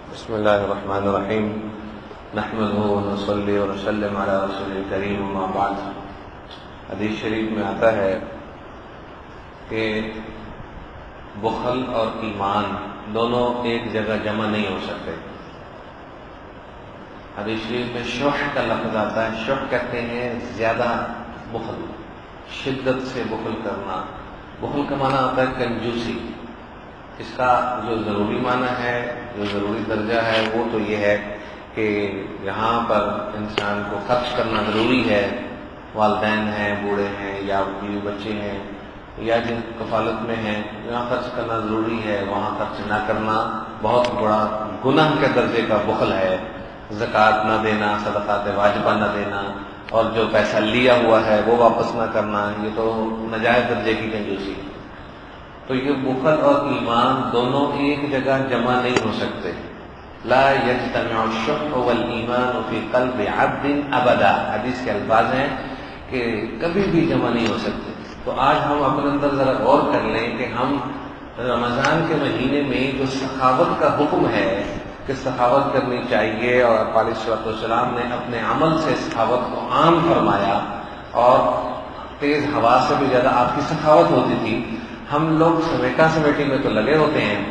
بسم اللہ الرحمن الرحیم نحمده ونصلی ونسلم علی رسول کریم اما بعد۔ حدیث شریف میں آتا ہے کہ بخل اور ایمان دونوں ایک جگہ جمع نہیں ہو سکتے۔ حدیث شریف میں شح کا لفظ آتا ہے۔ شح کہتے ہیں زیادہ بخل، شدت سے بخل کرنا۔ بخل کا معنی آتا ہے کنجوسی۔ اس کا جو ضروری معنی ہے، جو ضروری درجہ ہے، وہ تو یہ ہے کہ یہاں پر انسان کو خرچ کرنا ضروری ہے، والدین ہیں، بوڑھے ہیں، یا بیوی بچے ہیں، یا جن کفالت میں ہیں، یہاں خرچ کرنا ضروری ہے، وہاں خرچ نہ کرنا بہت بڑا گناہ کے درجے کا بخل ہے۔ زکوٰۃ نہ دینا، صدقات واجبہ نہ دینا، اور جو پیسہ لیا ہوا ہے وہ واپس نہ کرنا، یہ تو ناجائز درجے کی کنجوسی ہے۔ تو یہ بخل اور ایمان دونوں ایک جگہ جمع نہیں ہو سکتے۔ لا یجتمع الشح والایمان فی قلب عبد ابدا، حدیث کے الفاظ ہیں کہ کبھی بھی جمع نہیں ہو سکتے۔ تو آج ہم اپنے اندر ذرا غور کر لیں کہ ہم رمضان کے مہینے میں جو سخاوت کا حکم ہے کہ سخاوت کرنی چاہیے، اور آپ علیہ الصلوۃ والسلام نے اپنے عمل سے سخاوت کو عام فرمایا، اور تیز ہوا سے بھی زیادہ آپ کی سخاوت ہوتی تھی۔ ہم لوگ سمیٹا سمیٹی میں تو لگے ہوتے ہیں،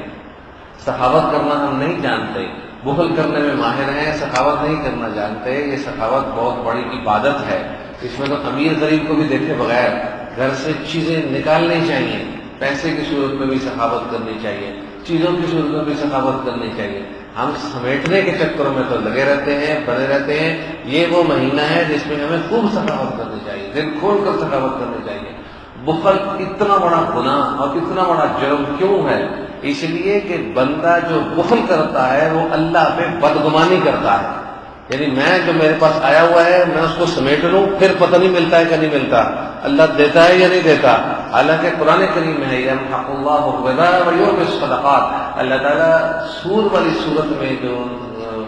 سخاوت کرنا ہم نہیں جانتے، بخل کرنے میں ماہر ہیں، سخاوت نہیں کرنا جانتے۔ یہ سخاوت بہت بڑی عبادت ہے۔ اس میں تو امیر غریب کو بھی دیکھے بغیر گھر سے چیزیں نکالنی چاہیے، پیسے کی صورت میں بھی سخاوت کرنی چاہیے، چیزوں کی صورت میں بھی سخاوت کرنی چاہیے۔ ہم سمیٹنے کے چکروں میں تو لگے رہتے ہیں، بنے رہتے ہیں۔ یہ وہ مہینہ ہے جس میں ہمیں خوب سخاوت کرنی چاہیے، دل کھول کر سخاوت کرنی چاہیے۔ بخل اتنا بڑا گناہ اور اتنا بڑا جرم کیوں ہے؟ اس لیے کہ بندہ جو بخل کرتا ہے وہ اللہ پہ بدگمانی کرتا ہے۔ یعنی میں جو میرے پاس آیا ہوا ہے میں اس کو سمیٹ لوں، پھر پتہ نہیں ملتا ہے کہ نہیں ملتا، اللہ دیتا ہے یا نہیں دیتا۔ حالانکہ قرآن کریم میں ہے یمحق اللہ الربا ویربی الصدقات، اللہ تعالیٰ سود والی صورت میں جو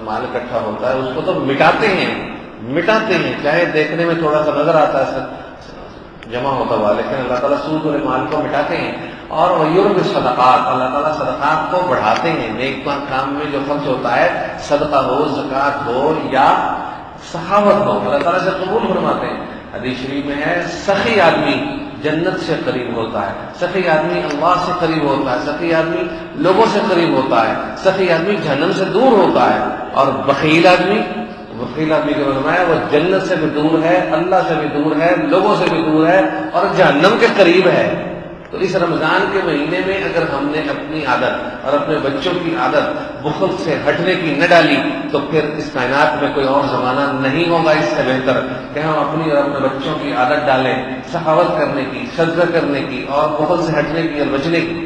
مال اکٹھا ہوتا ہے اس کو تو مٹاتے ہیں، چاہے دیکھنے میں تھوڑا سا نظر آتا ہے جمع ہوتا ہوا، لیکن اللہ تعالیٰ سود والے مال کو مٹاتے ہیں۔ اور ویربی الصدقات، اللہ تعالیٰ صدقات کو بڑھاتے ہیں۔ نیک کام میں جو خرچ ہوتا ہے، صدقہ ہو، زکوٰۃ ہو یا سخاوت ہو، اللہ تعالیٰ سے قبول فرماتے ہیں۔ حدیث شریف میں ہے سخی آدمی جنت سے قریب ہوتا ہے، سخی آدمی اللہ سے قریب ہوتا ہے، سخی آدمی لوگوں سے قریب ہوتا ہے، سخی آدمی جہنم سے دور ہوتا ہے، اور بخیل آدمی کے فرمایا وہ جنت سے بھی دور ہے، اللہ سے بھی دور ہے، لوگوں سے بھی دور ہے، اور جہنم کے قریب ہے۔ تو اس رمضان کے مہینے میں اگر ہم نے اپنی عادت اور اپنے بچوں کی عادت بخل سے ہٹنے کی نہ ڈالی تو پھر اس کائنات میں کوئی اور زمانہ نہیں ہوگا اس سے بہتر کہ ہم اپنی اور اپنے بچوں کی عادت ڈالیں سخاوت کرنے کی، صدقہ کرنے کی، اور بخل سے ہٹنے کی اور بچنے کی۔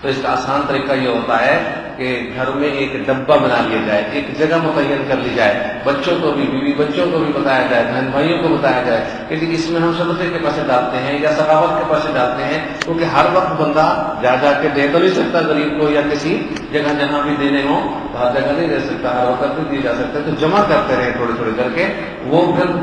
تو اس کا آسان طریقہ یہ ہوتا ہے کہ گھر میں ایک ڈبہ بنا لیا جائے، ایک جگہ متعین کر لی جائے، بچوں کو بھی، بیوی بچوں کو بھی بتایا جائے، بہن بھائیوں کو بتایا جائے کہ اس میں ہم صدقے کے پیسے ڈالتے ہیں یا سخاوت کے پیسے ڈالتے ہیں، کیونکہ ہر وقت بندہ جا کے دے تو نہیں سکتا غریب کو، یا کسی جگہ جہاں بھی دینے ہوں ہر جگہ نہیں دے سکتا، ہر وقت بھی دیے جا سکتے۔ تو جمع کرتے رہے تھوڑے تھوڑے کر کے، وہ پھر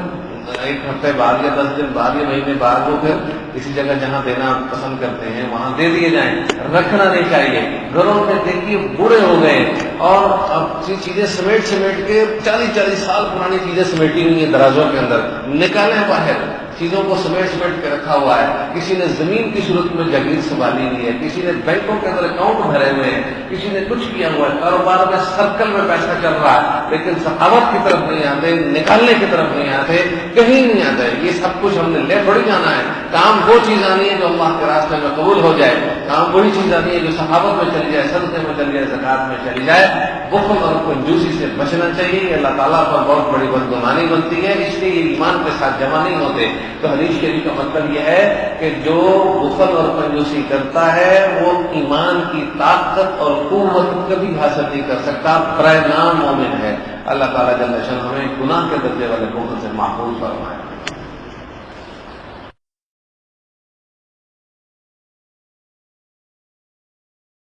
ایک ہفتے بعد یا 10 دن بعد یا مہینے بعد وہ پھر کسی جگہ جہاں دینا پسند کرتے ہیں وہاں دے دیے جائیں۔ رکھنا نہیں چاہیے گھروں میں، دیکھیے بوڑھے ہو گئے اور اب چیزیں سمیٹ کے 40 سال پرانی چیزیں سمیٹی ہوئی ہیں درازوں کے اندر، نکالیں باہر، چیزوں کو سمیٹ کے رکھا ہوا ہے۔ کسی نے زمین کی صورت میں جاگیر سنبھالی ہوئی ہے، کسی نے بینکوں کے اندر اکاؤنٹ بھرے ہوئے ہیں، کسی نے کچھ کیا ہوا ہے، کاروبار میں سرکل میں پیسہ چل رہا ہے، لیکن سخاوت کی طرف نہیں آتے، نکالنے کی طرف نہیں آتے، کہیں نہیں آتا ہے۔ یہ سب کچھ ہم نے لے تھوڑی جانا ہے۔ کام وہ چیز آنی ہے جو اللہ کے راستے میں قبول ہو جائے، کام وہی چیز آنی ہے جو سخاوت میں چلی جائے، صدقے میں چلی جائے، زکوٰۃ میں چلی جائے۔ بخل اور کنجوسی سے بچنا چاہیے، یہ اللہ تعالیٰ پر بہت بڑی بدگمانی بنتی ہے، اس لیے یہ ایمان کے ساتھ جمع نہیں ہوتے۔ تو حدیث شریف کا مطلب یہ ہے کہ جو بخل اور کنجوسی کرتا ہے وہ ایمان کی طاقت اور قوت کبھی حاصل نہیں کر سکتا، برائے نام مومن ہے۔ اللہ تعالیٰ جل شانہ ہمیں گناہ کے درجے والے بخل سے محفوظ فرمائے۔